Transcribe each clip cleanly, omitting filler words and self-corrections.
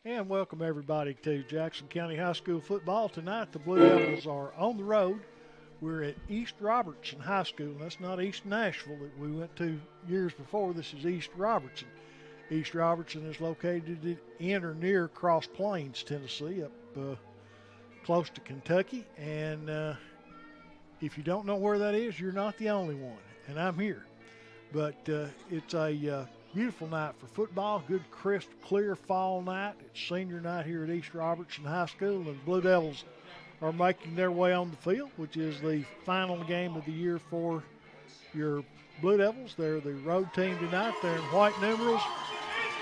And welcome everybody to Jackson County High School football. Tonight the Blue Devils are on the road. We're at East Robertson High School. That's not East Nashville that we went to years before. This is East Robertson. East Robertson is located in or near Cross Plains, Tennessee, up close to Kentucky. And if you don't know where that is, you're not the only one. And I'm here. But it's a beautiful night for football. Good, crisp, clear fall night. It's senior night here at East Robertson High School. And the Blue Devils are making their way on the field, which is the final game of the year for your Blue Devils. They're the road team tonight. They're in white numerals,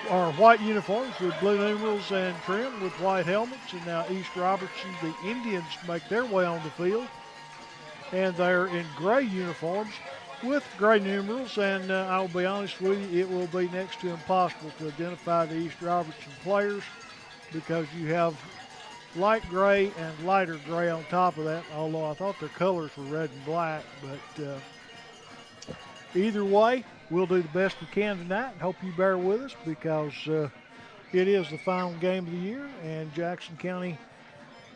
or white uniforms with blue numerals and trim with white helmets. And now East Robertson, the Indians, make their way on the field. And they're in gray uniforms with gray numerals, and I'll be honest with you, it will be next to impossible to identify the East Robertson players because you have light gray and lighter gray on top of that, although I thought their colors were red and black. But either way, we'll do the best we can tonight. Hope you bear with us because it is the final game of the year, and Jackson County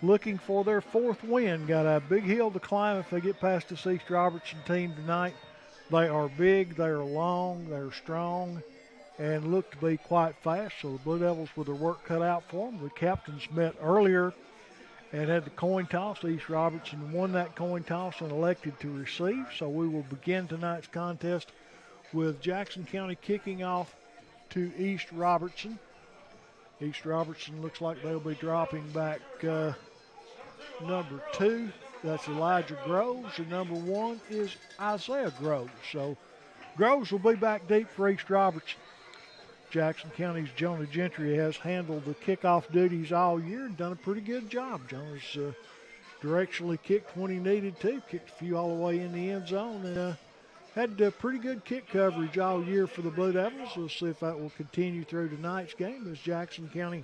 looking for their fourth win. Got a big hill to climb if they get past this East Robertson team tonight. They are big, they are long, they're strong, and look to be quite fast. So the Blue Devils with their work cut out for them. The captains met earlier and had the coin toss. East Robertson won that coin toss and elected to receive. So we will begin tonight's contest with Jackson County kicking off to East Robertson. East Robertson looks like they'll be dropping back number 2. That's Elijah Groves, and number 1 is Isaiah Groves. So Groves will be back deep for East Robertson. Jackson County's Jonah Gentry has handled the kickoff duties all year and done a pretty good job. Jonah's directionally kicked when he needed to, kicked a few all the way in the end zone, and had pretty good kick coverage all year for the Blue Devils. We'll see if that will continue through tonight's game as Jackson County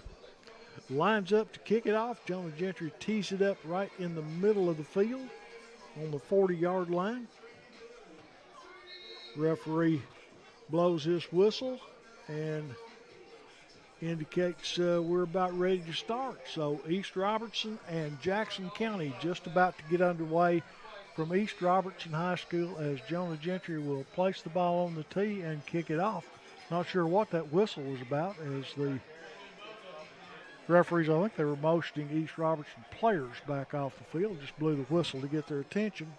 lines up to kick it off. Jonah Gentry tees it up right in the middle of the field on the 40-yard line. Referee blows his whistle and indicates we're about ready to start. So East Robertson and Jackson County just about to get underway from East Robertson High School as Jonah Gentry will place the ball on the tee and kick it off. Not sure what that whistle was about as the referees, I think they were motioning East Robertson players back off the field. Just blew the whistle to get their attention.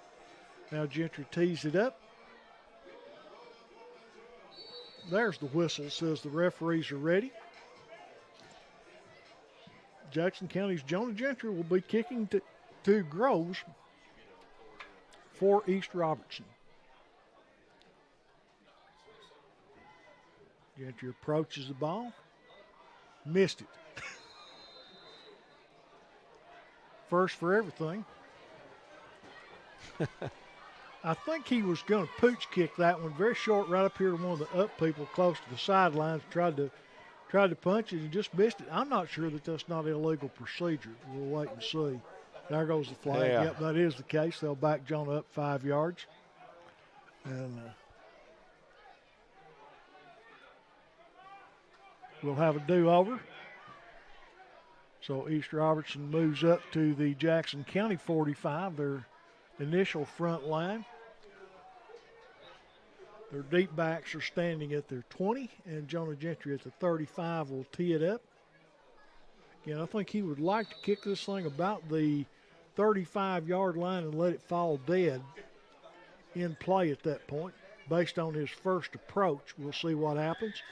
Now Gentry tees it up. There's the whistle, says the referees are ready. Jackson County's Jonah Gentry will be kicking to Groves for East Robertson. Gentry approaches the ball. Missed it. First for everything. I think he was going to pooch kick that one very short right up here to one of the up people close to the sidelines. Tried to punch it and just missed it. I'm not sure that that's not illegal procedure. We'll wait and see. There goes the flag. Yeah. Yep, that is the case. They'll back Jonah up 5 yards. And we'll have a do-over. So East Robertson moves up to the Jackson County 45, their initial front line. Their deep backs are standing at their 20, and Jonah Gentry at the 35 will tee it up. Again, I think he would like to kick this thing about the 35-yard line and let it fall dead in play at that point. Based on his first approach, we'll see what happens.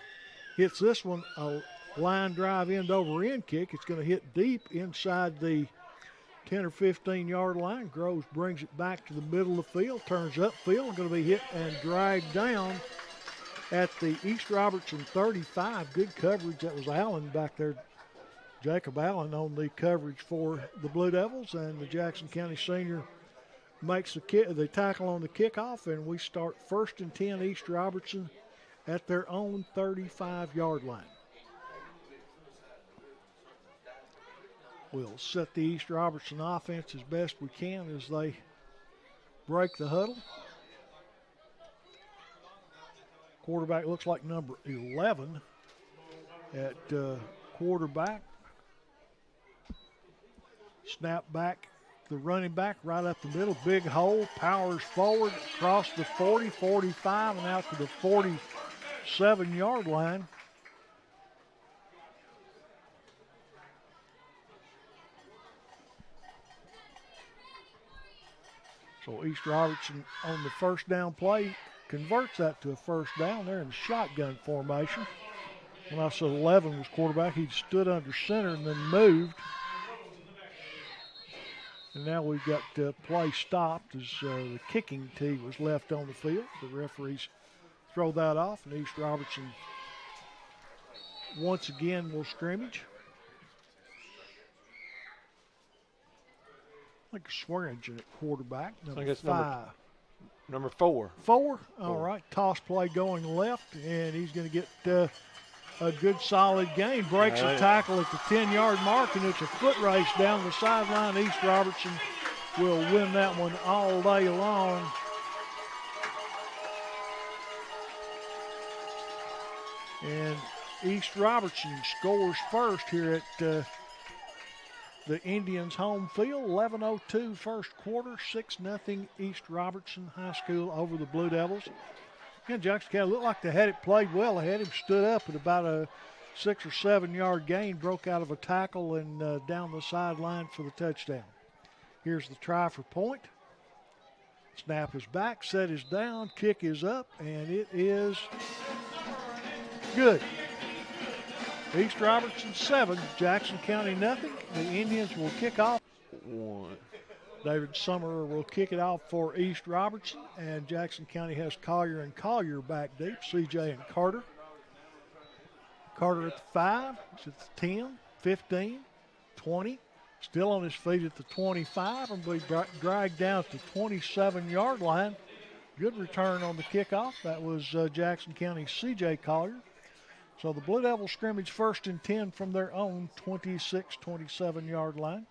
Hits this one a line drive end over end kick. It's going to hit deep inside the 10 or 15-yard line. Groves brings it back to the middle of the field, turns upfield, going to be hit and dragged down at the East Robertson 35. Good coverage. That was Allen back there, Jacob Allen on the coverage for the Blue Devils, and the Jackson County senior makes the tackle on the kickoff, and we start 1st and 10 East Robertson at their own 35-yard line. We'll set the East Robertson offense as best we can as they break the huddle. Quarterback looks like number 11 at quarterback. Snap back, the running back right up the middle, big hole, powers forward, across the 40, 45, and out to the 47-yard line. So East Robertson on the first down play converts that to a first down. They're in shotgun formation. When I said 11 was quarterback, he stood under center and then moved. And now we've got play stopped as the kicking tee was left on the field. The referees throw that off, and East Robertson once again will scrimmage. I think Swearingen at quarterback, number 5. Number 4. 4? All right. Toss play going left, and he's going to get a good solid gain. Breaks a tackle at the 10-yard mark, and it's a foot race down the sideline. East Robertson will win that one all day long. And East Robertson scores first here at the Indians' home field. 11:02 first quarter, 6-0 East Robertson High School over the Blue Devils. Again, Jackson County looked like they had it played well. They had him stood up at about a 6 or 7 yard gain, broke out of a tackle and down the sideline for the touchdown. Here's the try for point. Snap is back, set is down, kick is up, and it is good. East Robertson 7, Jackson County nothing. The Indians will kick off. 1. David Summerer will kick it off for East Robertson, and Jackson County has Collier and Collier back deep, CJ and Carter. Carter at the 5, it's at the 10, 15, 20, still on his feet at the 25, and be dragged down to the 27-yard line. Good return on the kickoff. That was Jackson County's CJ Collier. So the Blue Devils scrimmage 1st and 10 from their own 26, 27-yard line.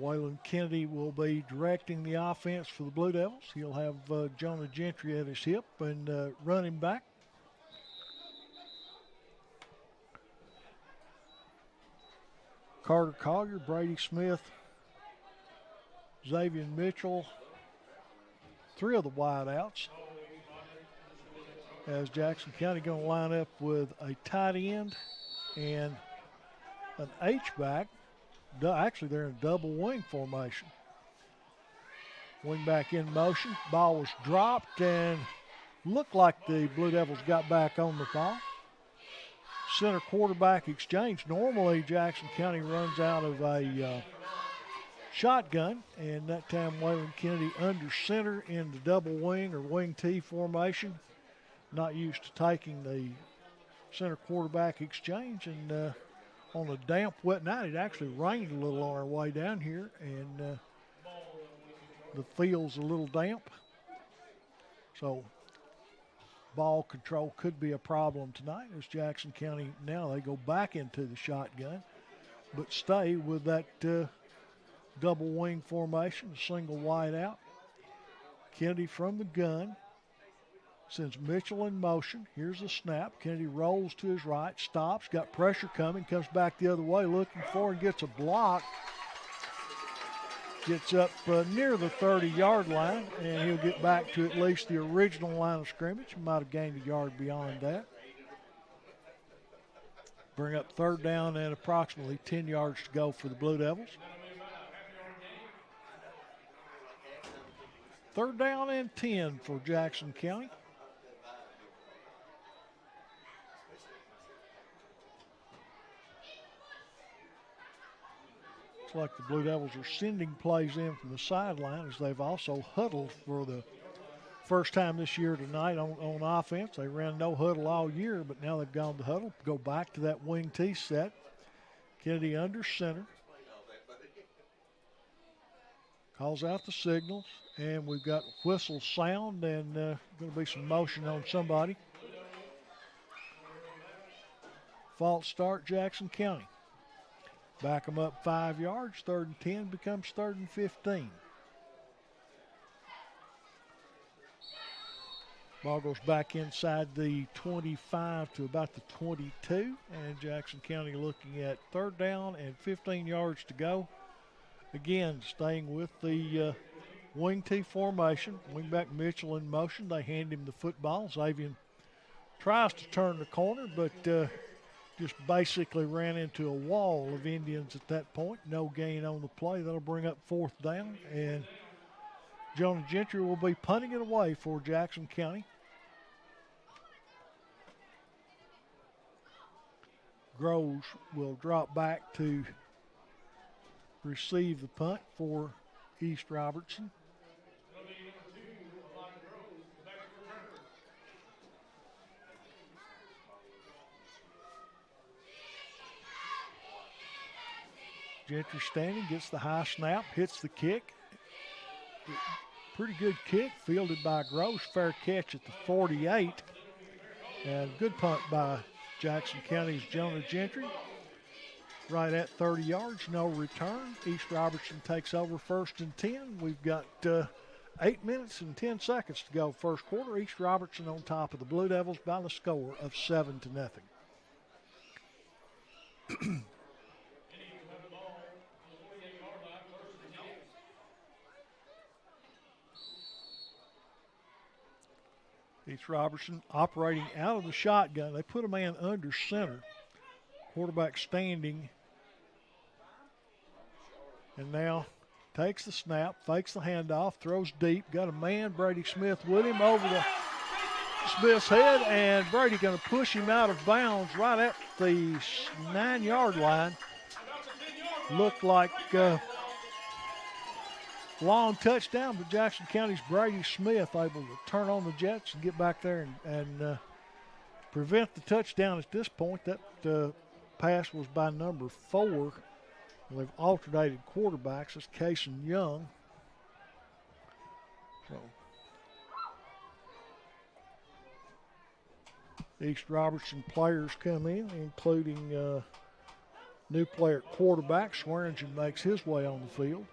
Waylon Kennedy will be directing the offense for the Blue Devils. He'll have Jonah Gentry at his hip and running back. Carter Collier, Brady Smith, Xavier Mitchell, 3 of the wideouts. As Jackson County going to line up with a tight end and an H-back. Actually, they're in double wing formation. Wing back in motion. Ball was dropped and looked like the Blue Devils got back on the ball. Center quarterback exchange. Normally, Jackson County runs out of a shotgun, and that time Waylon Kennedy under center in the double wing or wing T formation. Not used to taking the center quarterback exchange, and on a damp, wet night, it actually rained a little on our way down here, and the field's a little damp. So ball control could be a problem tonight as Jackson County now they go back into the shotgun, but stay with that double wing formation, a single wide out. Kennedy from the gun. Sends Mitchell in motion. Here's the snap. Kennedy rolls to his right, stops, got pressure coming, comes back the other way, looking for and gets a block. Gets up near the 30-yard line, and he'll get back to at least the original line of scrimmage. Might have gained a yard beyond that. Bring up 3rd down and approximately 10 yards to go for the Blue Devils. 3rd down and 10 for Jackson County. Looks like the Blue Devils are sending plays in from the sideline as they've also huddled for the first time this year tonight on offense. They ran no huddle all year, but now they've gone to huddle. Go back to that wing T set. Kennedy under center. Calls out the signals, and we've got whistle sound and going to be some motion on somebody. False start, Jackson County. Back them up 5 yards. 3rd and 10 becomes 3rd and 15. Ball goes back inside the 25 to about the 22, and Jackson County looking at 3rd down and 15 yards to go. Again, staying with the wing T formation. Wingback Mitchell in motion. They hand him the football. Xavier tries to turn the corner, but just basically ran into a wall of Indians at that point. No gain on the play. That'll bring up 4th down, and Jonah Gentry will be punting it away for Jackson County. Groves will drop back to receive the punt for East Robertson. Gentry standing, gets the high snap, hits the kick. Pretty good kick, fielded by Groves. Fair catch at the 48. And good punt by Jackson County's Jonah Gentry. Right at 30 yards, no return. East Robertson takes over 1st and 10. We've got 8 minutes and 10 seconds to go first quarter. East Robertson on top of the Blue Devils by the score of 7-0. East Robertson operating out of the shotgun. They put a man under center. Quarterback standing. And now takes the snap, fakes the handoff, throws deep. Got a man, Brady Smith, with him over the Smith's head. And Brady going to push him out of bounds right at the 9-yard line. Looked like long touchdown, but Jackson County's Brady Smith able to turn on the Jets and get back there and prevent the touchdown at this point. That pass was by number 4. They've alternated quarterbacks. It's Cason Young. So East Robertson players come in, including new player at quarterback. Swearingen makes his way on the field.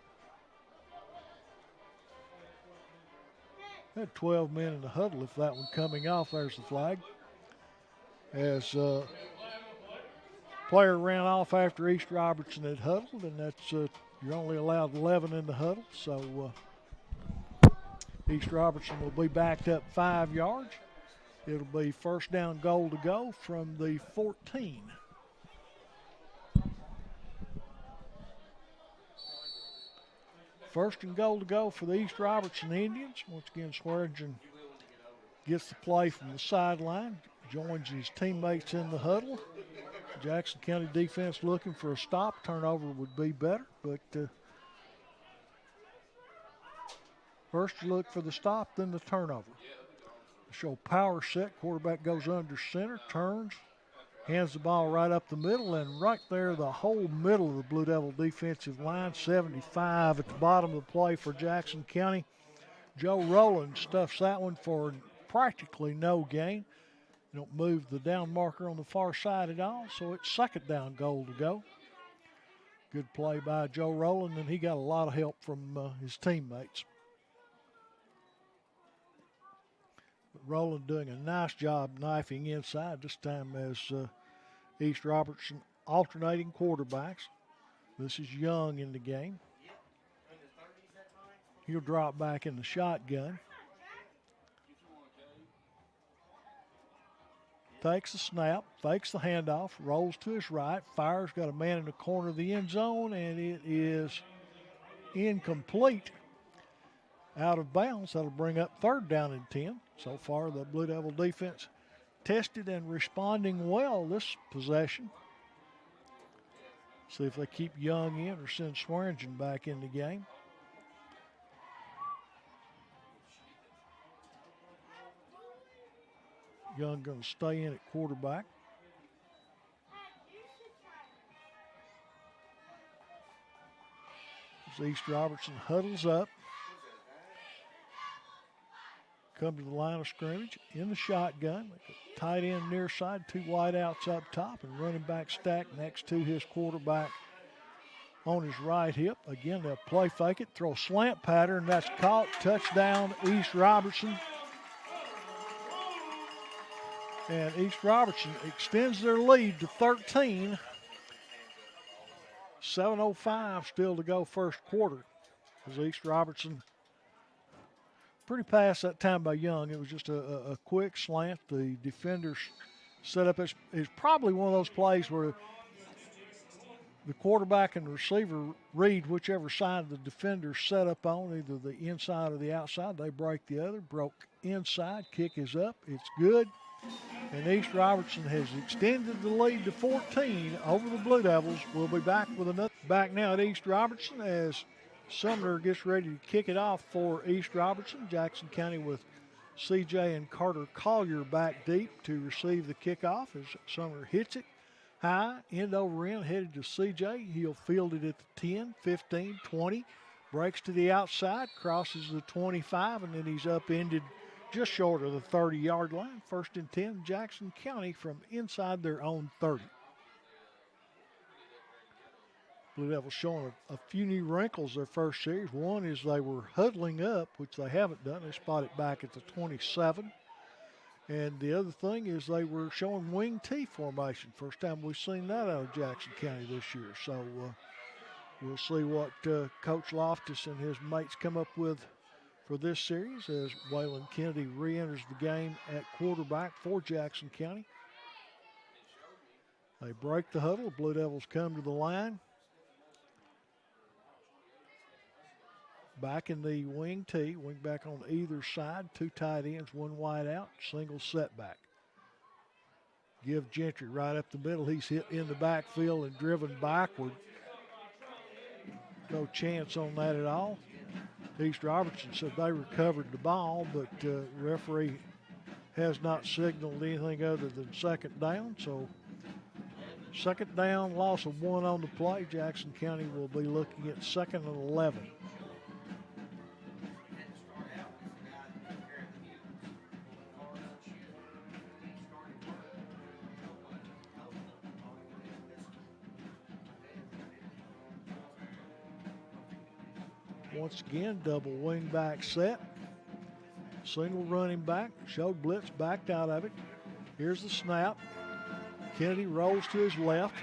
Had 12 men in the huddle. If that one coming off, there's the flag. As player ran off after East Robertson had huddled, and that's you're only allowed 11 in the huddle. So East Robertson will be backed up 5 yards. It'll be 1st down goal to go from the 14. First and goal to go for the East Robertson Indians. Once again, Swearingen gets the play from the sideline, joins his teammates in the huddle. Jackson County defense looking for a stop. Turnover would be better, but first you look for the stop, then the turnover. Show power set. Quarterback goes under center, turns, hands the ball right up the middle, and right there, the whole middle of the Blue Devil defensive line, 75 at the bottom of the play for Jackson County. Joe Rowland stuffs that one for practically no gain. You don't move the down marker on the far side at all, so it's 2nd down goal to go. Good play by Joe Rowland, and he got a lot of help from his teammates. But Rowland doing a nice job knifing inside this time as East Robertson alternating quarterbacks. This is Young in the game. He'll drop back in the shotgun. Takes the snap, fakes the handoff, rolls to his right, fires, got a man in the corner of the end zone, and it is incomplete. Out of bounds. That'll bring up 3rd down and 10. So far, the Blue Devil defense tested and responding well this possession. See if they keep Young in or send Swearingen back in the game. Young going to stay in at quarterback. As East Robertson huddles up. Come to the line of scrimmage in the shotgun. Tight end near side, 2 wideouts up top, and running back stacked next to his quarterback on his right hip. Again, they'll play fake it, throw a slant pattern, that's caught. Touchdown, East Robertson. And East Robertson extends their lead to 13. 7:05 still to go first quarter. As East Robertson pretty past that time by Young. It was just a quick slant. The defenders set up. It's probably one of those plays where the quarterback and the receiver read whichever side the defender set up on, either the inside or the outside. They break the other. Broke inside. Kick is up. It's good. And East Robertson has extended the lead to 14 over the Blue Devils. We'll be back with another. Back now at East Robertson as Sumner gets ready to kick it off for East Robertson. Jackson County with CJ and Carter Collier back deep to receive the kickoff as Sumner hits it high, end over end, headed to CJ. He'll field it at the 10, 15, 20. Breaks to the outside, crosses the 25, and then he's upended just short of the 30-yard line. 1st and 10, Jackson County from inside their own 30. Blue Devils showing a few new wrinkles their first series. One is they were huddling up, which they haven't done. They spot it back at the 27. And the other thing is they were showing wing T formation. First time we've seen that out of Jackson County this year. So we'll see what Coach Loftus and his mates come up with for this series as Waylon Kennedy re-enters the game at quarterback for Jackson County. They break the huddle. Blue Devils come to the line. Back in the wing T, wing back on either side, 2 tight ends, 1 wide out, single setback. Give Gentry right up the middle. He's hit in the backfield and driven backward. No chance on that at all. East Robertson said they recovered the ball, but the referee has not signaled anything other than 2nd down. So 2nd down, loss of 1 on the play. Jackson County will be looking at 2nd and 11. Once again, double wing back set. Single running back, showed blitz, backed out of it. Here's the snap. Kennedy rolls to his left,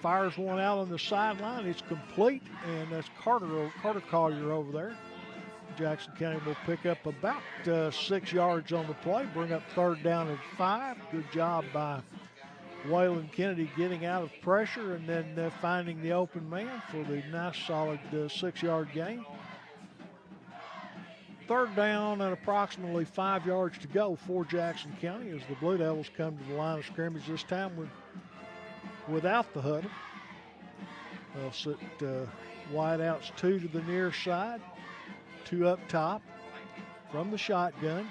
fires one out on the sideline. It's complete, and that's Carter Collier over there. Jackson County will pick up about 6 yards on the play, bring up 3rd down and 5. Good job by Waylon Kennedy getting out of pressure and then finding the open man for the nice solid 6-yard gain. 3rd down and approximately 5 yards to go for Jackson County as the Blue Devils come to the line of scrimmage this time without the huddle. They'll sit wide outs, 2 to the near side, 2 up top from the shotgun.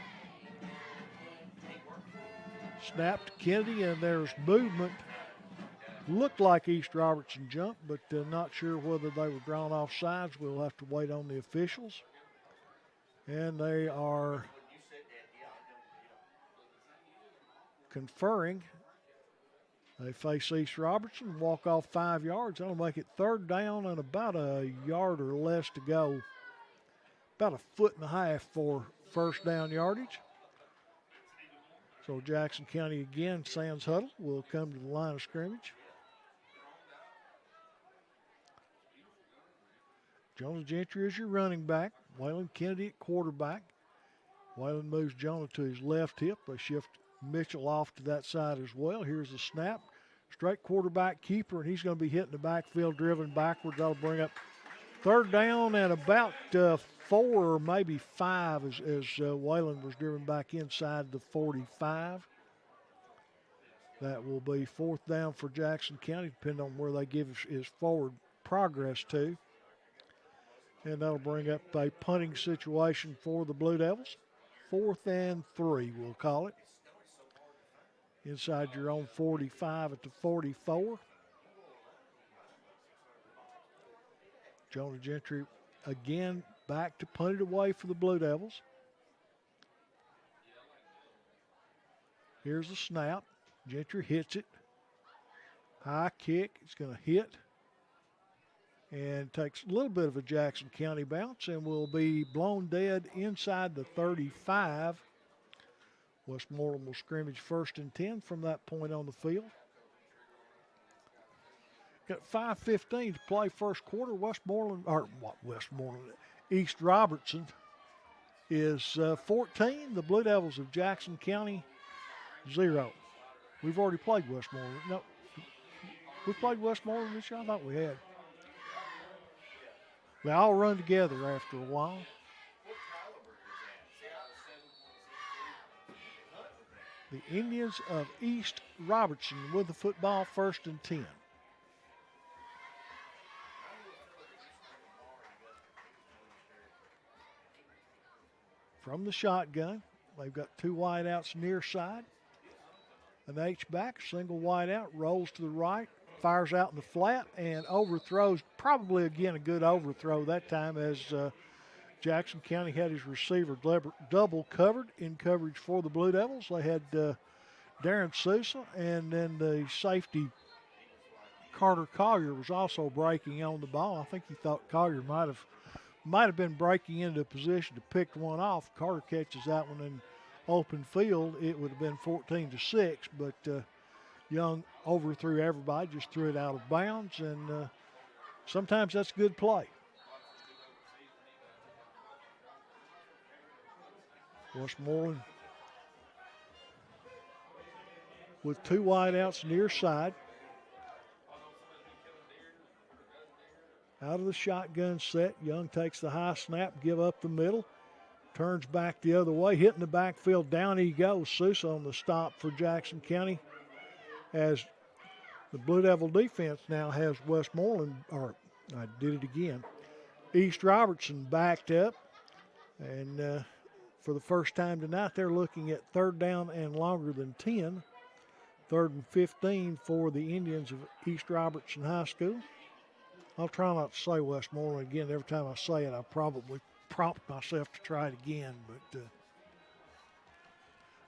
Snap to Kennedy, and there's movement. Looked like East Robertson jumped, but not sure whether they were drawn off sides. We'll have to wait on the officials. And they are conferring. They face East Robertson, walk off 5 yards. That'll make it 3rd down and about a yard or less to go. About 1.5 feet for 1st down yardage. So Jackson County again, sans huddle, will come to the line of scrimmage. Jonah Gentry is your running back. Waylon Kennedy at quarterback. Waylon moves Jonah to his left hip. They shift Mitchell off to that side as well. Here's the snap. Straight quarterback keeper, and he's going to be hitting the backfield, driven backwards. That'll bring up 3rd down and about 4 or maybe 5 as Waylon was driven back inside the 45. That will be 4th down for Jackson County, depending on where they give his forward progress to. And that'll bring up a punting situation for the Blue Devils. 4th and 3, we'll call it. Inside your own 45 at the 44. Jonah Gentry again back to punt it away for the Blue Devils. Here's the snap. Gentry hits it. High kick. It's going to hit. And takes a little bit of a Jackson County bounce and will be blown dead inside the 35 Westmoreland will scrimmage 1st and 10 from that point on the field. Got 5:15 to play first quarter. East Robertson is 14. The Blue Devils of Jackson County, 0. We've already played Westmoreland. No, we played Westmoreland this year? I thought we had. They all run together after a while. The Indians of East Robertson with the football, 1st and 10. From the shotgun, they've got 2 wideouts near side. An H-back, single wideout, rolls to the right, fires out in the flat, and overthrows. Probably, again, a good overthrow that time as Jackson County had his receiver double covered in coverage for the Blue Devils. They had Darren Sousa, and then the safety Carter Collier was also breaking on the ball. I think he thought Collier might have been breaking into a position to pick one off. Carter catches that one in open field. It would have been 14-6, but Young overthrew everybody, just threw it out of bounds, and sometimes that's good play. Westmoreland with 2 wideouts near side. Out of the shotgun set, Young takes the high snap, give up the middle, turns back the other way, hitting the backfield. Down he goes. Sousa on the stop for Jackson County as the Blue Devil defense now has Westmoreland, or I did it again, East Robertson backed up. And for the first time tonight, they're looking at 3rd down and longer than 10. 3rd and 15 for the Indians of East Robertson High School. I'll try not to say Westmoreland again. Every time I say it, I probably prompt myself to try it again, but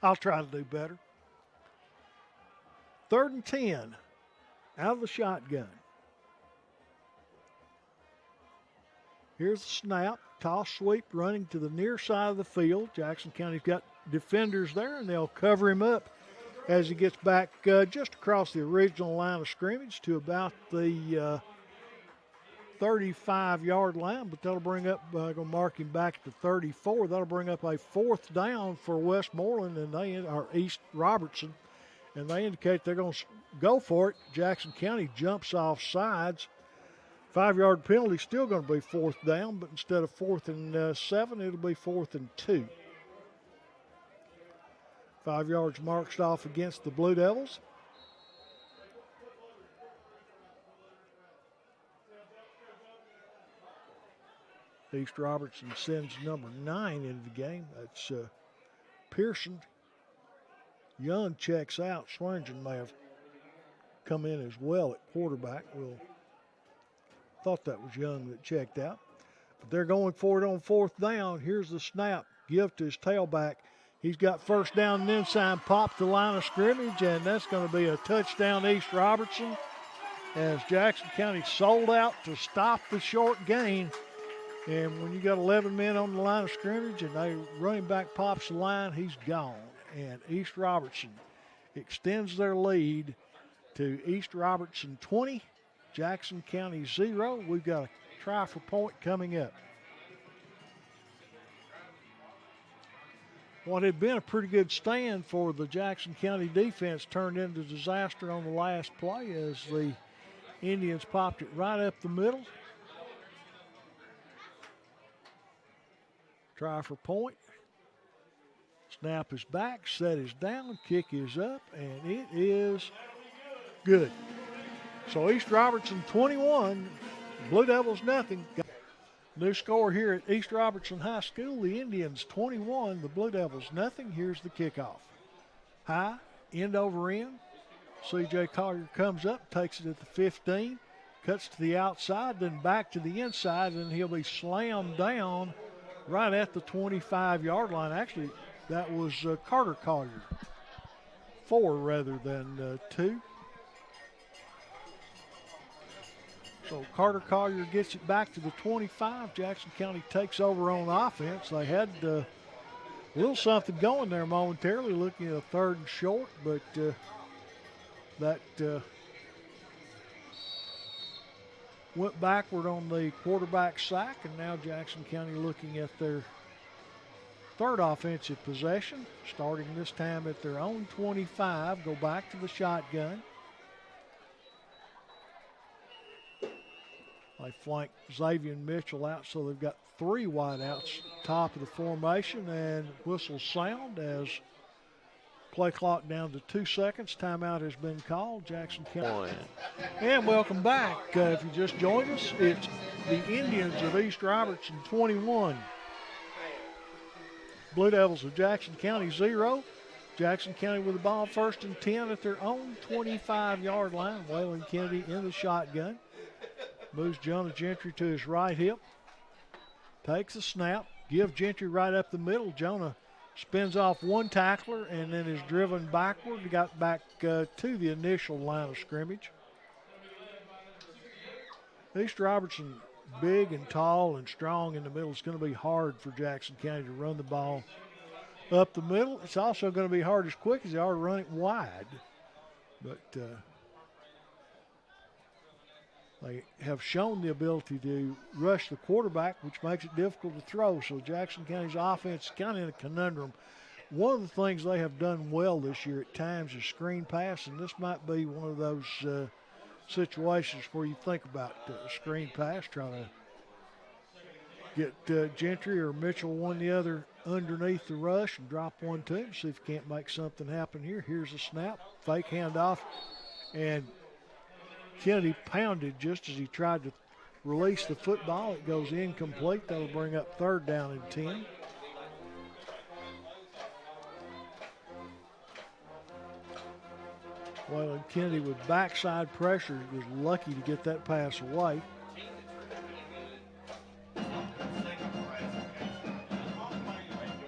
I'll try to do better. 3rd and 10, out of the shotgun. Here's the snap, toss sweep running to the near side of the field. Jackson County's got defenders there, and they'll cover him up as he gets back just across the original line of scrimmage to about the 35-yard line, but that'll bring up, going to mark him back to 34. That'll bring up a 4th down for Westmoreland, and they are East Robertson, and they indicate they're going to go for it. Jackson County jumps off sides. 5-yard penalty, still going to be 4th down, but instead of 4th and 7, it'll be 4th and 2. 5 yards marched off against the Blue Devils. East Robertson sends number 9 into the game. That's Pearson. Young checks out. Swearingen may have come in as well at quarterback. Thought that was Young that checked out. But they're going for it on 4th down. Here's the snap. Give to his tailback. He's got 1st down and inside, pop the line of scrimmage, and that's going to be a touchdown East Robertson as Jackson County sold out to stop the short gain. And when you got 11 men on the line of scrimmage and they running back pops the line, he's gone. And East Robertson extends their lead to East Robertson 20, Jackson County 0. We've got a try for point coming up. What had been a pretty good stand for the Jackson County defense turned into disaster on the last play as the Indians popped it right up the middle. Try for point. Snap is back, set is down, kick is up, and it is good. So East Robertson 21, Blue Devils nothing. New score here at East Robertson High School. The Indians 21, the Blue Devils nothing. Here's the kickoff. High, end over end. C.J. Collier comes up, takes it at the 15, cuts to the outside, then back to the inside, and he'll be slammed down right at the 25-yard line. Actually, that was Carter Collier. 4 rather than 2. So Carter Collier gets it back to the 25. Jackson County takes over on offense. They had A little something going there momentarily, looking at a 3rd and short, but that went backward on the quarterback sack, and now Jackson County looking at their 3rd offensive possession, starting this time at their own 25, go back to the shotgun. They flank Xavier Mitchell out, so they've got 3 wideouts top of the formation, and whistles sound as play clock down to 2 seconds. Timeout has been called. Jackson County. And welcome back. If you just joined us, it's the Indians of East Robertson 21. Blue Devils of Jackson County 0. Jackson County with the ball 1st and 10 at their own 25-yard line. Waylon Kennedy in the shotgun. Moves Jonah Gentry to his right hip. Takes a snap. Gives Gentry right up the middle. Jonah spins off one tackler and then is driven backward. He got back to the initial line of scrimmage. East Robertson, big and tall and strong in the middle. It's going to be hard for Jackson County to run the ball up the middle. It's also going to be hard as quick as they are to run it wide. But they have shown the ability to rush the quarterback, which makes it difficult to throw. So Jackson County's offense is kind of in a conundrum. One of the things they have done well this year at times is screen pass, and this might be one of those situations where you think about screen pass, trying to get Gentry or Mitchell one the other underneath the rush and drop one to him, see if you can't make something happen here. Here's a snap, fake handoff, and Kennedy pounded just as he tried to release the football. It goes incomplete. That'll bring up 3rd down and 10. Waylon Kennedy with backside pressure was lucky to get that pass away.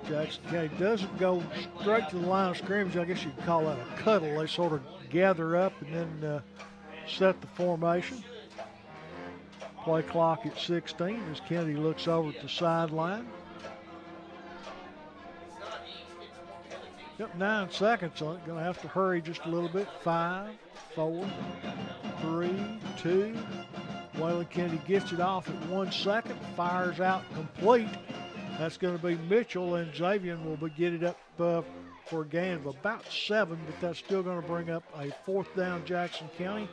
Jackson County doesn't go straight to the line of scrimmage. I guess you'd call that a cuddle. They sort of gather up and then set the formation. Play clock at 16 as Kennedy looks over at the sideline. Yep, 9 seconds on it. Going to have to hurry just a little bit. 5, 4, 3, 2. Waylon Kennedy gets it off at 1 second. Fires out complete. That's going to be Mitchell, and Xavier will get it up for a gain of about 7, but that's still going to bring up a 4th down Jackson County.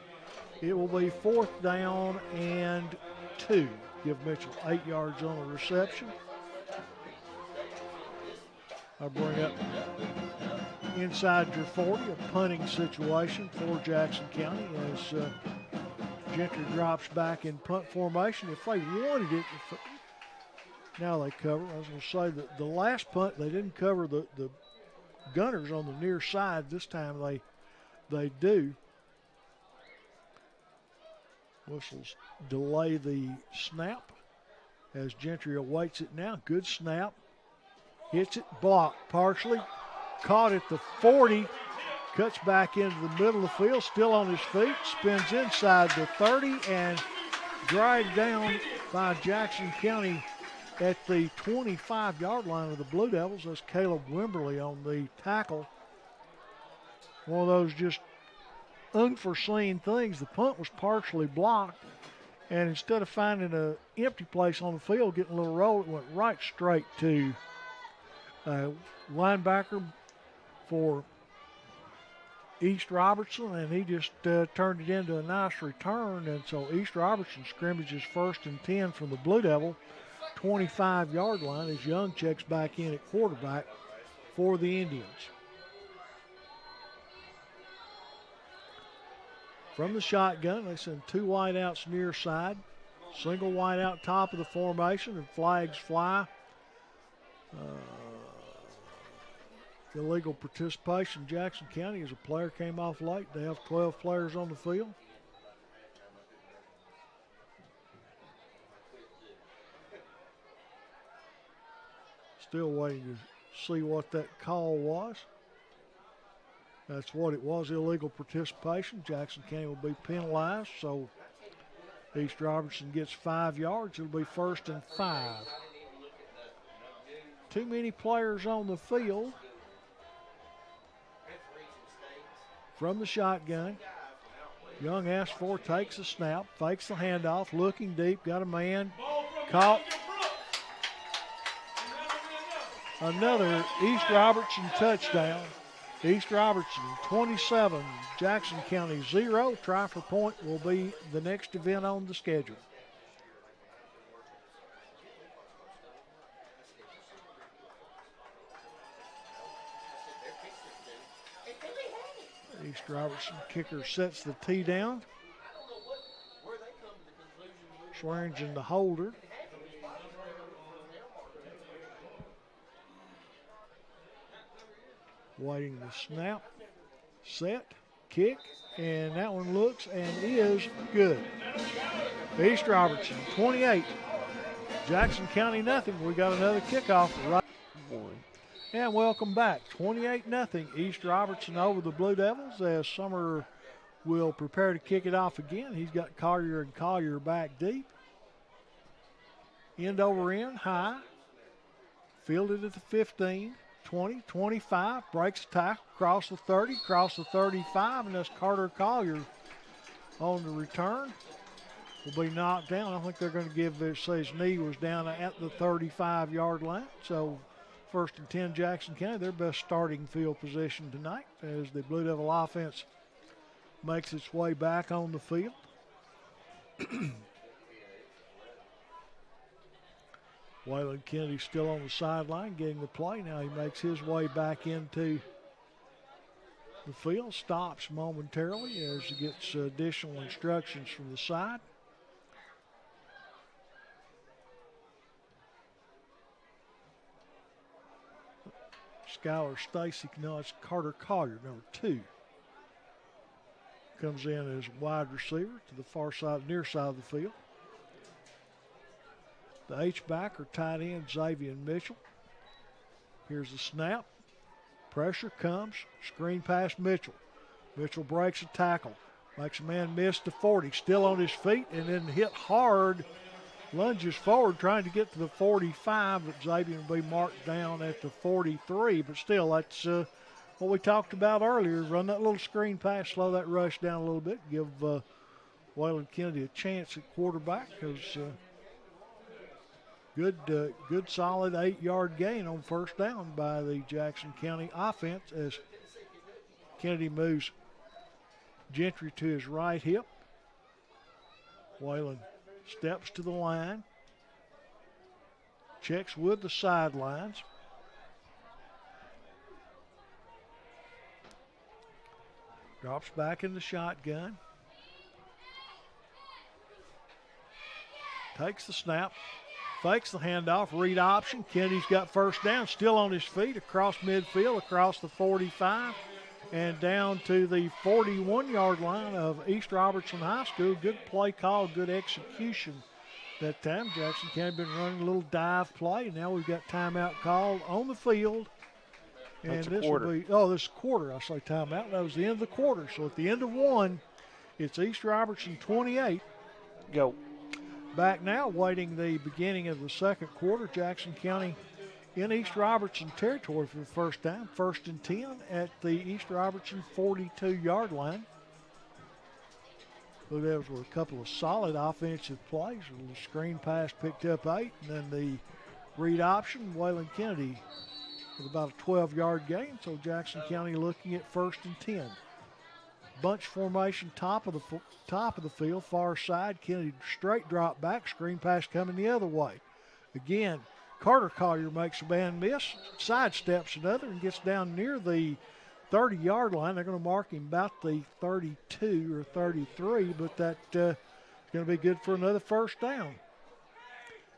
It will be 4th down and 2. Give Mitchell 8 yards on the reception. I bring up inside your 40, a punting situation for Jackson County as Gentry drops back in punt formation. If they wanted it, now they cover. I was going to say that the last punt, they didn't cover the gunners on the near side. This time they do. Whistles delay the snap as Gentry awaits it now. Good snap. Hits it, blocked partially. Caught at the 40. Cuts back into the middle of the field, still on his feet. Spins inside the 30 and dragged down by Jackson County at the 25-yard line of the Blue Devils. That's Caleb Wimberly on the tackle. One of those just unforeseen things. The punt was partially blocked, and instead of finding an empty place on the field, getting a little roll, it went right straight to linebacker for East Robertson, and he just turned it into a nice return. And so East Robertson scrimmages 1st and 10 from the Blue Devil 25-yard line as Young checks back in at quarterback for the Indians. From the shotgun, they send 2 wideouts near side. Single wideout top of the formation, and flags fly. Illegal participation. Jackson County, as a player came off late. They have 12 players on the field. Still waiting to see what that call was. That's what it was, illegal participation. Jackson County will be penalized, so East Robertson gets 5 yards. It'll be 1st and 5. too many players on the field. From the shotgun, Young asks for, takes a snap, fakes the handoff, looking deep, got a man, caught. Another East Robertson touchdown. East Robertson 27, Jackson County 0. Try for point will be the next event on the schedule. East Robertson kicker sets the tee down. Swearingen the holder. Waiting the snap, set, kick, and that one looks and is good. East Robertson 28, Jackson County nothing. We got another kickoff right. And welcome back. 28-0. East Robertson over the Blue Devils as Summer will prepare to kick it off again. He's got Collier and Collier back deep. End over end, high. Fielded at the 15, 20, 25. Breaks the tackle, across the 30, across the 35, and that's Carter Collier on the return. Will be knocked down. I don't think they're going to give it, say his knee was down at the 35-yard line. So 1st and 10 Jackson County, their best starting field position tonight as the Blue Devil offense makes its way back on the field. Waylon Kennedy still on the sideline getting the play. Now he makes his way back into the field, stops momentarily as he gets additional instructions from the side. Skylar Stacy, no, it's Carter Collier, number 2. Comes in as wide receiver to the far side, near side of the field. The H-back or tight end, Xavier Mitchell. Here's the snap. Pressure comes. Screen pass Mitchell. Mitchell breaks a tackle. Makes a man miss to 40. Still on his feet and then hit hard. Lunges forward trying to get to the 45, but Xavier will be marked down at the 43. But still, that's what we talked about earlier. Run that little screen pass, slow that rush down a little bit, give Waylon Kennedy a chance at quarterback because good solid 8-yard gain on first down by the Jackson County offense as Kennedy moves Gentry to his right hip. Waylon steps to the line, checks with the sidelines. Drops back in the shotgun. Takes the snap, fakes the handoff, read option. Kennedy's got first down, still on his feet, across midfield, across the 45, and down to the 41-yard line of East Robertson High School. Good play call, good execution that time. Jackson County been running a little dive play. Now we've got timeout called on the field. And this will be, this is quarter. I say timeout. That was the end of the quarter. So at the end of one, it's East Robertson 28. Go. Back now, waiting the beginning of the second quarter. Jackson County in East Robertson territory for the first time. 1st and 10 at the East Robertson 42-yard line. Blue Devils were a couple of solid offensive plays. A little screen pass picked up 8, and then the read option, Waylon Kennedy with about a 12-yard gain. So Jackson County looking at 1st and 10. Bunch formation, top of the field, far side. Kennedy straight drop back, screen pass coming the other way. Again, Carter Collier makes a man miss, sidesteps another, and gets down near the 30-yard line. They're going to mark him about the 32 or 33, but that's going to be good for another first down.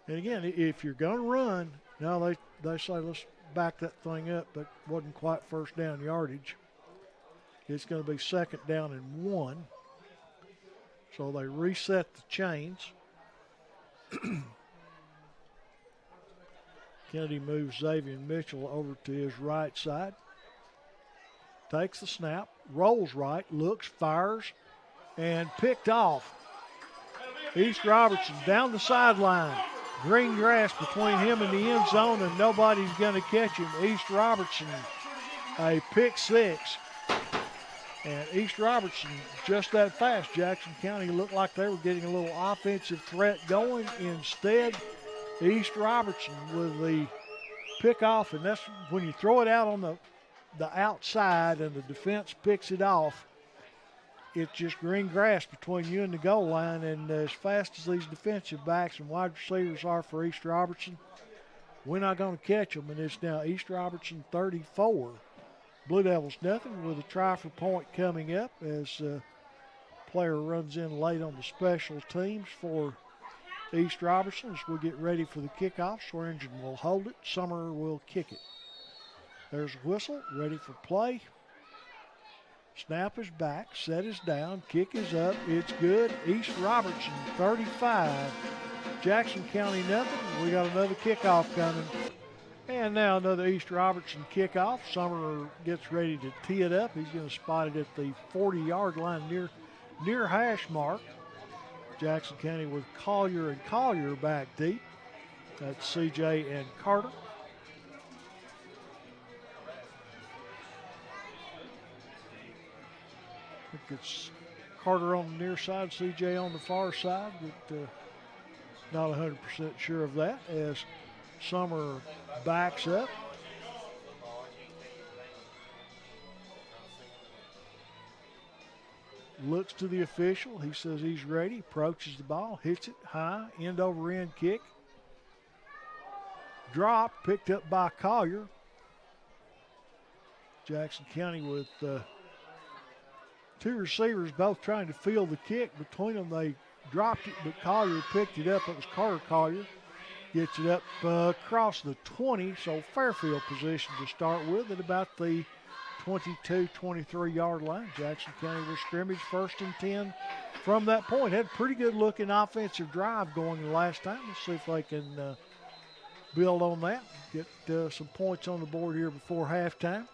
And again, if you're going to run, now they say let's back that thing up, but wasn't quite first down yardage. It's going to be 2nd down and 1. So they reset the chains. Kennedy moves Xavier Mitchell over to his right side. Takes the snap, rolls right, looks, fires, and picked off. East Robertson down the sideline. Green grass between him and the end zone, and nobody's going to catch him. East Robertson, a pick six. And East Robertson just that fast. Jackson County looked like they were getting a little offensive threat going. Instead, East Robertson with the pickoff, and that's when you throw it out on the outside and the defense picks it off. It's just green grass between you and the goal line, and as fast as these defensive backs and wide receivers are for East Robertson, we're not going to catch them, and it's now East Robertson 34. Blue Devils nothing, with a try for point coming up as player runs in late on the special teams for East Robertson as we get ready for the kickoff. Swearingen will hold it. Summer will kick it. There's a whistle, ready for play. Snap is back, set is down, kick is up, it's good. East Robertson 35, Jackson County nothing. We got another kickoff coming. And now another East Robertson kickoff. Summer gets ready to tee it up. He's going to spot it at the 40-yard line near hash mark. Jackson County with Collier and Collier back deep. That's CJ and Carter. I think it's Carter on the near side, CJ on the far side, but not 100% sure of that as Summer backs up. Looks to the official. He says he's ready. Approaches the ball. Hits it high. End over end kick. Drop. Picked up by Collier. Jackson County with two receivers both trying to field the kick. Between them, they dropped it, but Collier picked it up. It was Carter Collier. Gets it up across the 20, so Fairfield position to start with at about the 22, 23-yard line. Jackson County will scrimmage 1st and 10 from that point. Had a pretty good looking offensive drive going the last time. Let's see if they can build on that, get some points on the board here before halftime.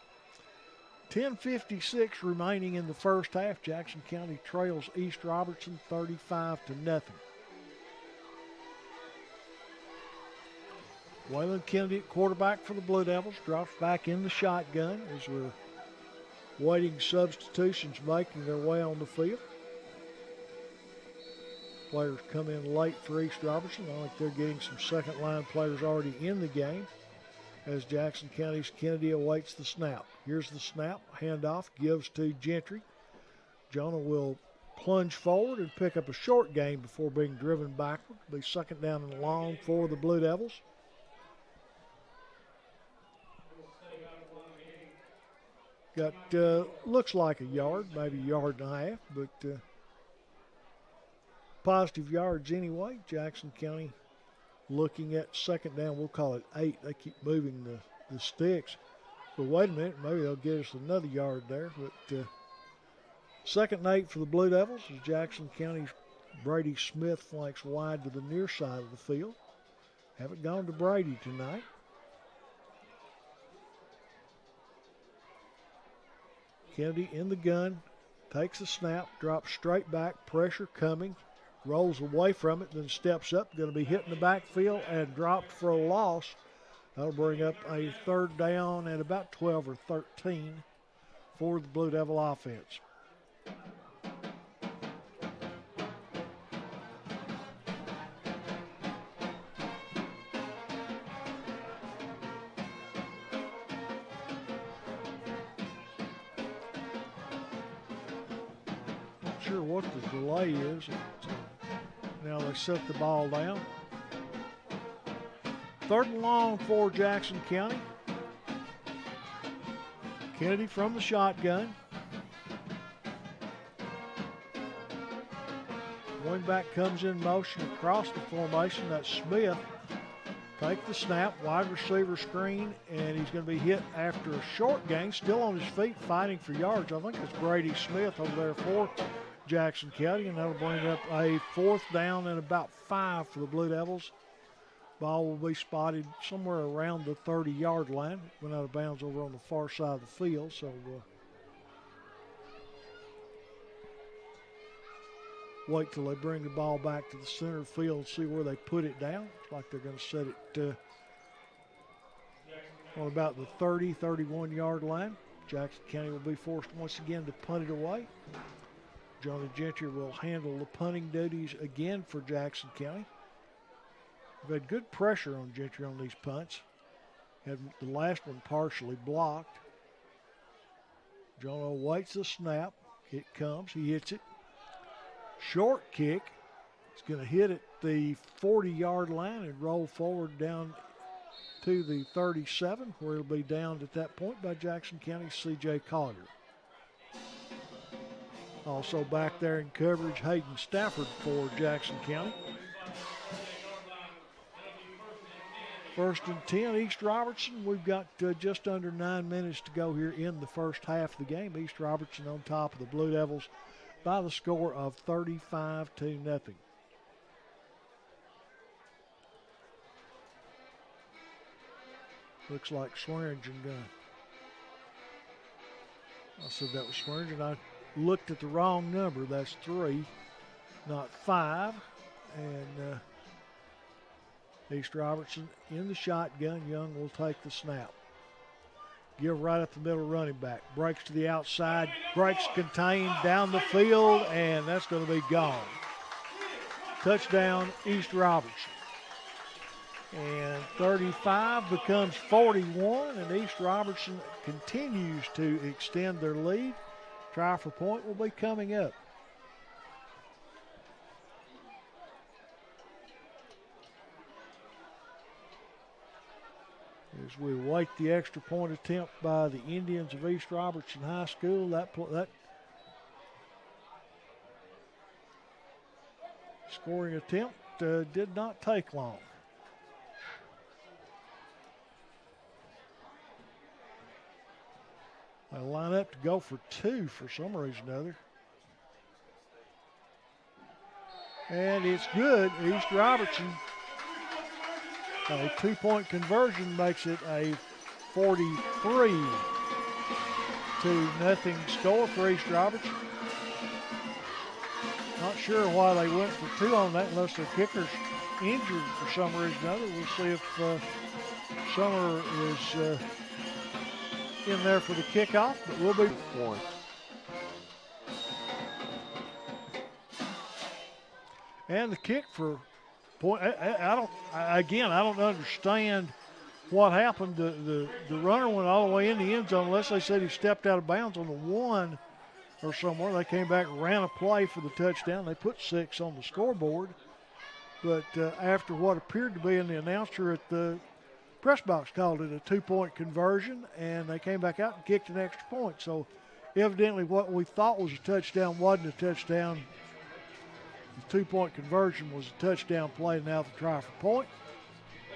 10:56 remaining in the first half. Jackson County trails East Robertson 35-0. Waylon Kennedy at quarterback for the Blue Devils, drops back in the shotgun as we're waiting substitutions making their way on the field. Players come in late for East Robertson. I think they're getting some second line players already in the game as Jackson County's Kennedy awaits the snap. Here's the snap, handoff, gives to Gentry. Jonah will plunge forward and pick up a short gain before being driven backward. Be 2nd down and long for the Blue Devils. Got, looks like a yard, maybe a yard and a half, but positive yards anyway. Jackson County looking at 2nd down, we'll call it 8. They keep moving the sticks. But wait a minute, maybe they'll get us another yard there. But 2nd and 8 for the Blue Devils as Jackson County's Brady Smith flanks wide to the near side of the field. Haven't gone to Brady tonight. Kennedy in the gun, takes a snap, drops straight back, pressure coming, rolls away from it, then steps up, going to be hit in the backfield and dropped for a loss. That'll bring up a 3rd down and about 12 or 13 for the Blue Devil offense. Sure what the delay is. Now they set the ball down. 3rd and long for Jackson County. Kennedy from the shotgun. Wingback comes in motion across the formation. That's Smith. Take the snap, wide receiver screen, and he's going to be hit after a short gain. Still on his feet, fighting for yards. I think it's Brady Smith over there for Jackson County, and that'll bring up a 4th down and about 5 for the Blue Devils. Ball will be spotted somewhere around the 30-yard line. Went out of bounds over on the far side of the field, so wait till they bring the ball back to the center field and see where they put it down. It's like they're going to set it on about the 30, 31-yard line. Jackson County will be forced once again to punt it away. Jonah Gentry will handle the punting duties again for Jackson County. We've had good pressure on Gentry on these punts. Had the last one partially blocked. Jonah waits the snap. It comes. He hits it. Short kick. It's going to hit at the 40-yard line and roll forward down to the 37, where it'll be downed at that point by Jackson County's C.J. Collier. Also back there in coverage, Hayden Stafford for Jackson County. 1st and 10, East Robertson. We've got just under 9 minutes to go here in the first half of the game. East Robertson on top of the Blue Devils by the score of 35-0. Looks like Swearingen I said that was Swearingen. I looked at the wrong number. That's 3, not 5. And East Robertson in the shotgun. Young will take the snap. Give right up the middle, running back. Breaks to the outside. Breaks contained down the field, and that's going to be gone. Touchdown, East Robertson. And 35 becomes 41, and East Robertson continues to extend their lead. Try for point will be coming up. As we await the extra point attempt by the Indians of East Robertson High School, that scoring attempt did not take long. They line up to go for 2 for some reason or other. And it's good. East Robertson, a 2-point conversion makes it a 43-0 score for East Robertson. Not sure why they went for 2 on that unless their kicker's injured for some reason or other. We'll see if Summer is in there for the kickoff, but we'll be 1. And the kick for point. I don't understand what happened. The runner went all the way in the end zone unless they said he stepped out of bounds on the 1 or somewhere. They came back and ran a play for the touchdown. They put 6 on the scoreboard. But after what appeared to be, and the announcer at the press box called it a 2-point conversion, and they came back out and kicked an extra point. So evidently what we thought was a touchdown wasn't a touchdown. The 2-point conversion was a touchdown play. Now the try for point.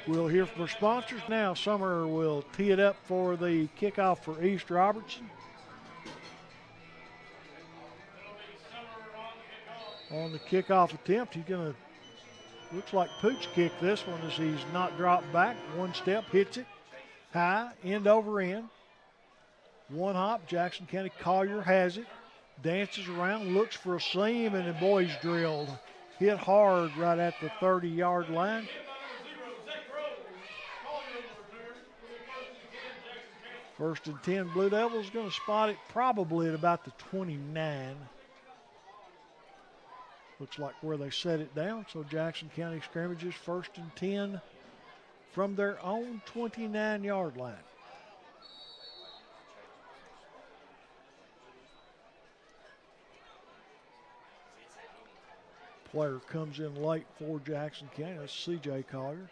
We'll hear from our sponsors. Now Summer will tee it up for the kickoff for East Robertson. On the kickoff attempt, he's going to, looks like Pooch kicked this one as he's not dropped back. 1 step, hits it high, end over end. 1 hop, Jackson County Collier has it. Dances around, looks for a seam, and the boys drilled. Hit hard right at the 30-yard line. First and 10, Blue Devils going to spot it probably at about the 29. Looks like where they set it down. So Jackson County scrimmages 1st and 10 from their own 29-yard line. Player comes in late for Jackson County. That's C.J. Collier.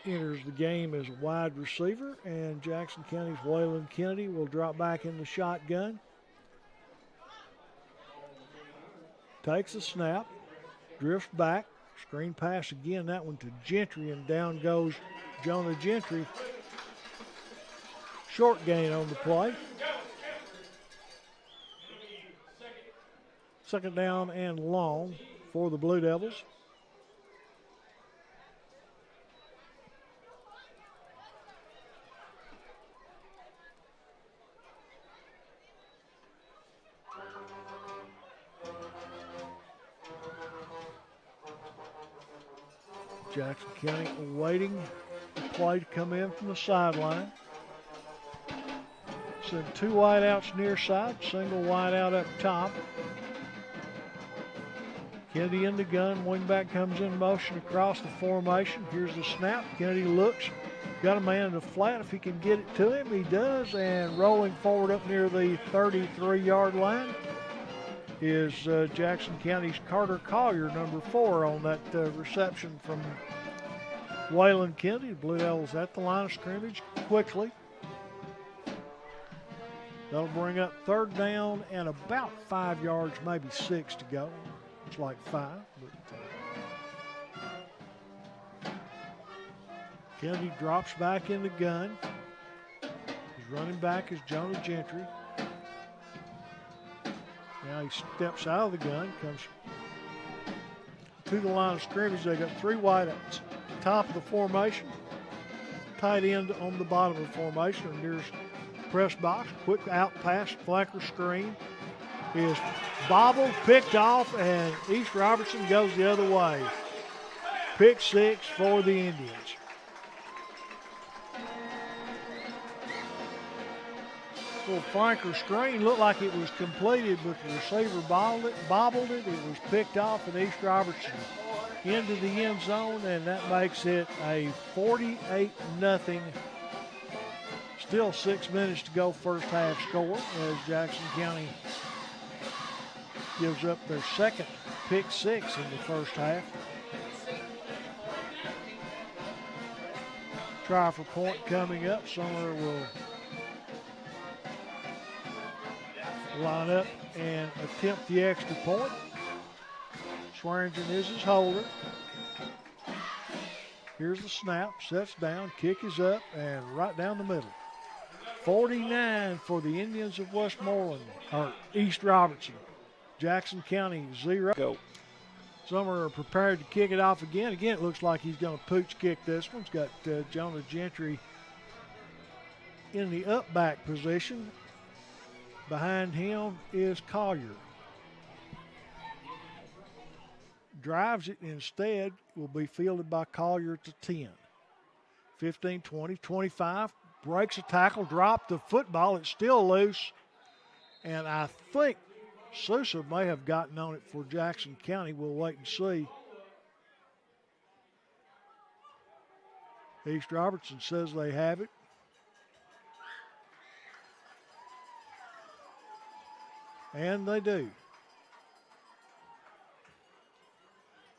Enters the game as a wide receiver, and Jackson County's Waylon Kennedy will drop back in the shotgun. Takes a snap, drifts back, screen pass again, that one to Gentry, and down goes Jonah Gentry. Short gain on the play. 2nd down and long for the Blue Devils. Jackson County awaiting the play to come in from the sideline. Send two wideouts near side, single wideout up top. Kennedy in the gun, wingback comes in motion across the formation. Here's the snap. Kennedy looks, got a man in the flat. If he can get it to him, he does. And rolling forward up near the 33-yard line is Jackson County's Carter Collier, number 4, on that reception from Waylon Kennedy. The Blue Devils at the line of scrimmage quickly. That'll bring up third down and about 5 yards, maybe 6 to go. It's like 5. But Kennedy drops back in the gun. His running back is Jonah Gentry. Now he steps out of the gun, comes to the line of scrimmage. They got 3 wideouts. Top of the formation, tight end on the bottom of the formation, and there's press box, quick out pass, flanker screen is bobbled, picked off, and East Robertson goes the other way. Pick 6 for the Indians. Little flanker screen looked like it was completed, but the receiver bobbled it. It was picked off, and East Robertson into the end zone, and that makes it a 48-0. Still 6 minutes to go, first half score, as Jackson County gives up their second pick 6 in the first half. Try for point coming up. Summer will line up and attempt the extra point. Swearingen is his holder. Here's the snap, sets down, kick is up, and right down the middle. 49 for the Indians of Westmoreland, or East Robertson. Jackson County 0. Go. Summer are prepared to kick it off again. Again, it looks like he's going to pooch kick this one. He's got Jonah Gentry in the up back position. Behind him is Collier. Drives it instead, will be fielded by Collier at the 10. 15, 20, 25. Breaks a tackle, dropped the football. It's still loose. And I think Sousa may have gotten on it for Jackson County. We'll wait and see. East Robertson says they have it. And they do.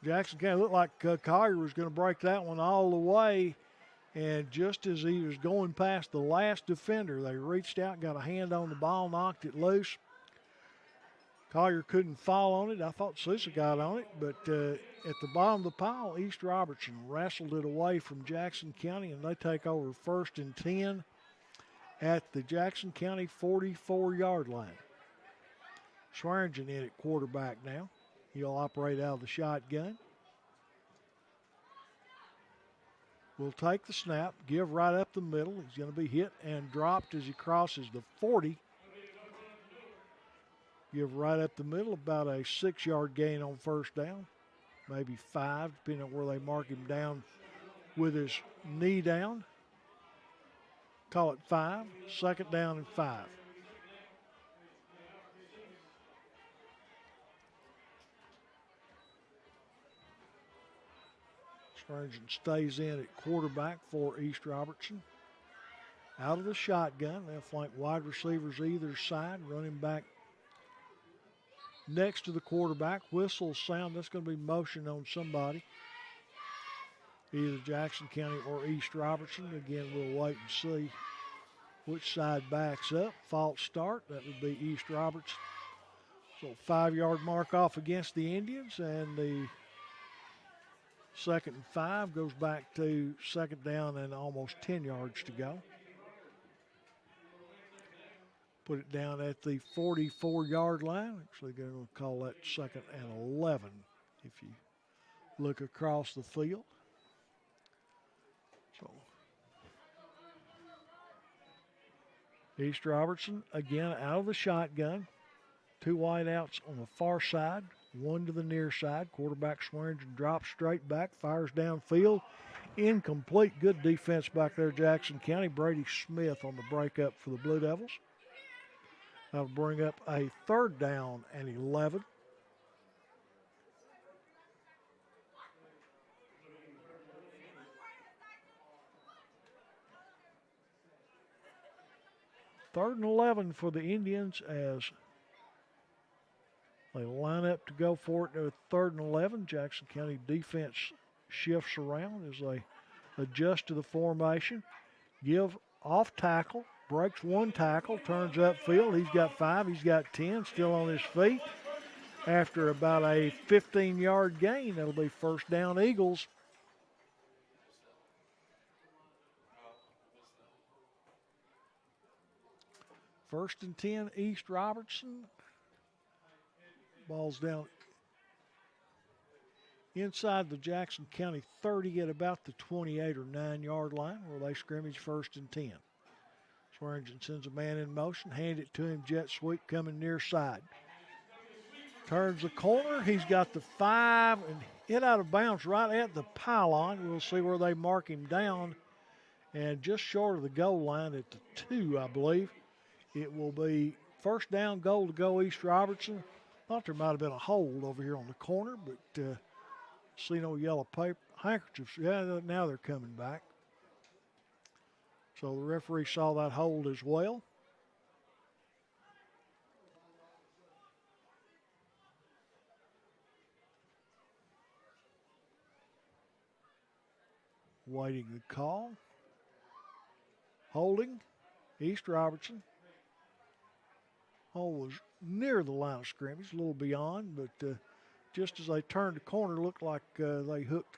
Jackson County looked like Collier was going to break that one all the way. And just as he was going past the last defender, they reached out, got a hand on the ball, knocked it loose. Collier couldn't fall on it. I thought Sousa got on it, but at the bottom of the pile, East Robertson wrestled it away from Jackson County, and they take over 1st and 10 at the Jackson County 44-yard line. Swearingen in at quarterback now. He'll operate out of the shotgun. Will take the snap, give right up the middle. He's going to be hit and dropped as he crosses the 40. Give right up the middle, about a 6-yard gain on first down, maybe 5, depending on where they mark him down with his knee down. Call it 5, 2nd down and 5. Swearingen stays in at quarterback for East Robertson. Out of the shotgun, they'll flank wide receivers either side, running back next to the quarterback. Whistle sound, that's going to be motion on somebody. Either Jackson County or East Robertson. Again, we'll wait and see which side backs up. False start, that would be East Robertson. So 5-yard mark off against the Indians, and the 2nd and 5 goes back to 2nd down and almost 10 yards to go. Put it down at the 44-yard line. Actually, they're going to call that 2nd and 11 if you look across the field. So East Robertson again out of the shotgun. 2 wideouts on the far side. One to the near side. Quarterback Swearingen drops straight back, fires downfield. Incomplete. Good defense back there, Jackson County. Brady Smith on the breakup for the Blue Devils. That'll bring up a 3rd down and 11. Third and 11 for the Indians as they line up to go for it at 3rd and 11. Jackson County defense shifts around as they adjust to the formation. Give off tackle, breaks one tackle, turns upfield. He's got 5, he's got 10, still on his feet. After about a 15-yard gain, that'll be 1st down Eagles. First and 10, East Robertson. Ball's down inside the Jackson County 30 at about the 28 or 9-yard line where they scrimmage 1st and 10. Swearingen sends a man in motion, hand it to him, jet sweep coming near side. Turns the corner, he's got the 5 and hit out of bounds right at the pylon. We'll see where they mark him down. And just short of the goal line at the 2, I believe. It will be 1st down, goal to go East Robertson. Thought there might have been a hold over here on the corner, but see no yellow paper handkerchiefs. Yeah, now they're coming back. So the referee saw that hold as well. Waiting the call. Holding East Robertson. Hole was near the line of scrimmage, a little beyond, but just as they turned the corner, looked like they hooked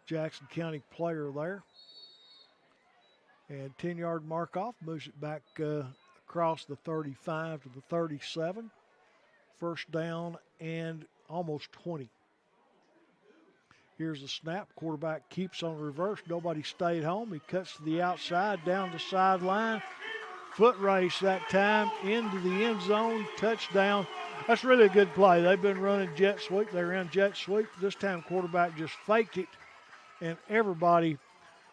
Jackson County player there. And 10-yard mark off, moves it back across the 35 to the 37. 1st down and almost 20. Here's the snap. Quarterback keeps on reverse. Nobody stayed home. He cuts to the outside, down the sideline. Foot race that time into the end zone. Touchdown. That's really a good play. They've been running jet sweep. They ran jet sweep. This time quarterback just faked it, and everybody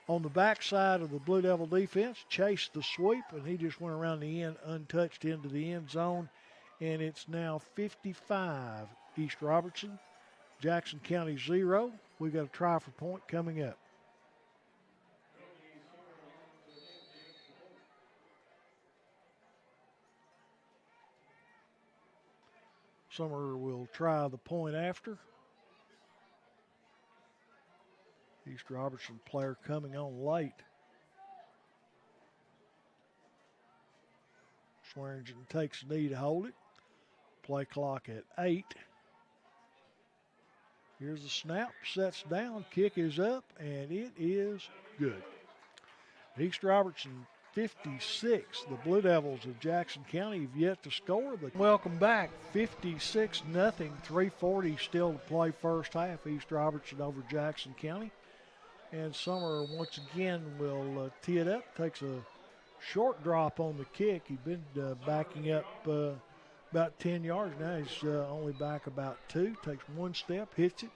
on the backside of the Blue Devil defense chased the sweep, and he just went around the end untouched into the end zone. And it's now 55 East Robertson, Jackson County 0. We got a try for point coming up. Summer will try the point after. East Robertson player coming on late. Swearingen takes a knee to hold it. Play clock at 8. Here's the snap, sets down, kick is up, and it is good. East Robertson 56. The Blue Devils of Jackson County have yet to score. Welcome back. 56-0. 3:40 still to play first half. East Robertson over Jackson County. And Summer once again will tee it up. Takes a short drop on the kick. He's been backing up about 10 yards. Now he's only back about 2. Takes one step, hits it.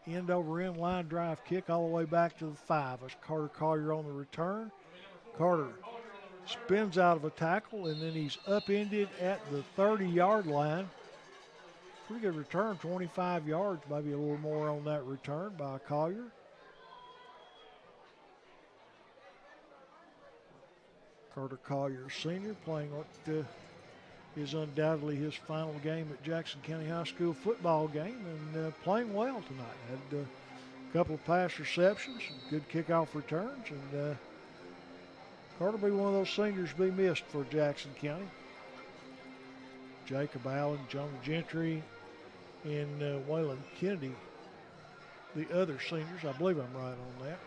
End over end line drive kick all the way back to the 5. That's Carter Collier on the return. Carter spins out of a tackle, and then he's upended at the 30-yard line. Pretty good return, 25 yards, maybe a little more on that return by Collier. Carter Collier, senior, playing what is undoubtedly his final game at Jackson County High School football game, and playing well tonight. Had a couple of pass receptions, good kickoff returns, and Carter will be one of those seniors to be missed for Jackson County. Jacob Allen, Jonah Gentry, and Waylon Kennedy, the other seniors. I believe I'm right on that.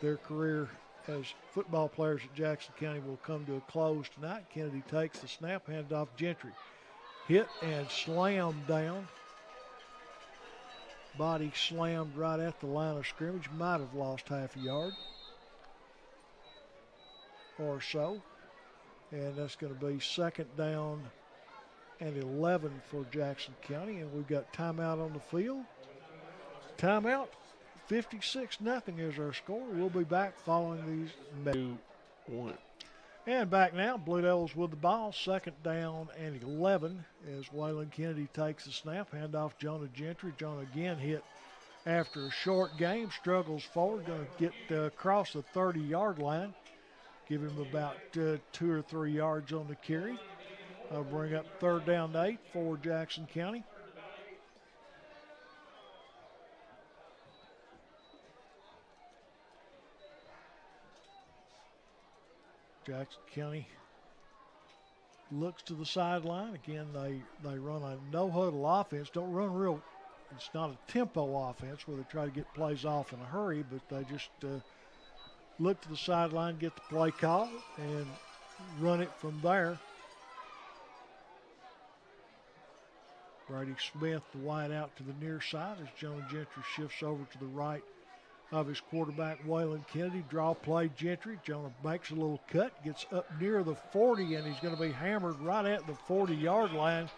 Their career as football players at Jackson County will come to a close tonight. Kennedy takes the snap, handed off Gentry. Hit and slammed down. Body slammed right at the line of scrimmage. Might have lost half a yard or so. And that's going to be 2nd down and 11 for Jackson County. And we've got timeout on the field. Timeout, 56-0 is our score. We'll be back following these. 2-1. And back now, Blue Devils with the ball. 2nd down and 11 as Waylon Kennedy takes the snap. Handoff Jonah Gentry. Jonah again hit after a short game. Struggles forward. Going to get across the 30-yard line. Give him about 2 or 3 yards on the carry. That'll bring up 3rd down and 8 for Jackson County. Jackson County looks to the sideline. Again, they run a no-huddle offense. Don't run real, it's not a tempo offense where they try to get plays off in a hurry, but they just look to the sideline, get the play call, and run it from there. Brady Smith, the wide out to the near side as Jonah Gentry shifts over to the right of his quarterback, Waylon Kennedy. Draw play, Gentry. Jonah makes a little cut, gets up near the 40, and he's going to be hammered right at the 40-yard line.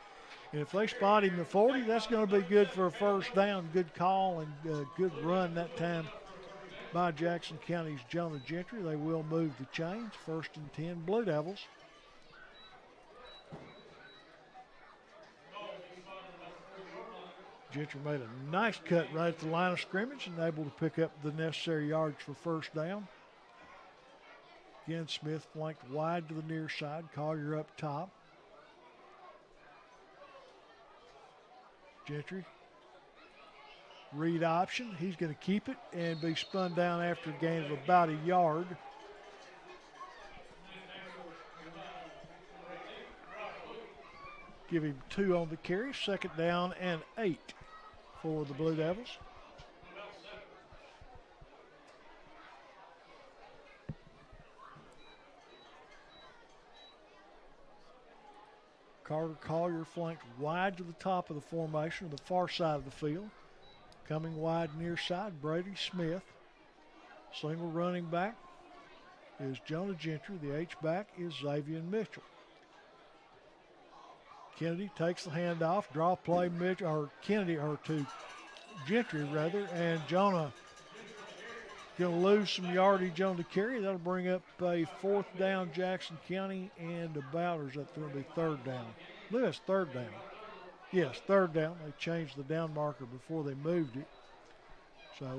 And if they spot him at 40, that's going to be good for a 1st down. Good call and good run that time by Jackson County's Jonah Gentry. They will move the chains. 1st and 10, Blue Devils. Gentry made a nice cut right at the line of scrimmage and able to pick up the necessary yards for 1st down. Again, Smith flanked wide to the near side. Collier up top. Gentry. Read option. He's going to keep it and be spun down after a gain of about a yard. Give him 2 on the carry. 2nd down and 8 for the Blue Devils. Carter Collier flanked wide to the top of the formation, the far side of the field. Coming wide near side, Brady Smith. Single running back is Jonah Gentry. The H-back is Xavier Mitchell. Kennedy takes the handoff, draw play Mitchell, or Kennedy, or to Gentry rather, and Jonah going to lose some yardage on the carry. That'll bring up a 4th down Jackson County and about, or is that going to be 3rd down? I believe that's 3rd down. Yes, 3rd down. They changed the down marker before they moved it. So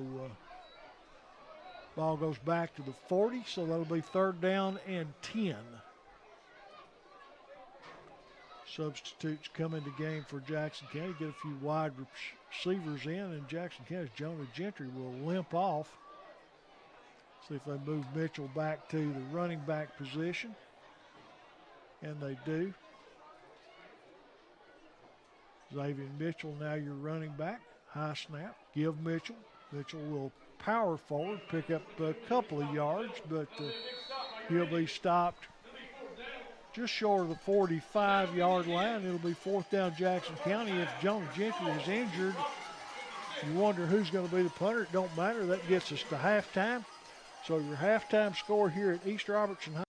ball goes back to the 40, so that'll be 3rd down and 10. Substitutes come into game for Jackson County. Get a few wide receivers in, and Jackson County's Jonah Gentry will limp off. See if they move Mitchell back to the running back position. And they do. Xavier Mitchell, now your running back. High snap. Give Mitchell. Mitchell will power forward, pick up a couple of yards, but he'll be stopped just short of the 45-yard line. It'll be 4th down Jackson County. If Jonah Gentry is injured, you wonder who's going to be the punter. It don't matter. That gets us to halftime. So your halftime score here at East Robertson High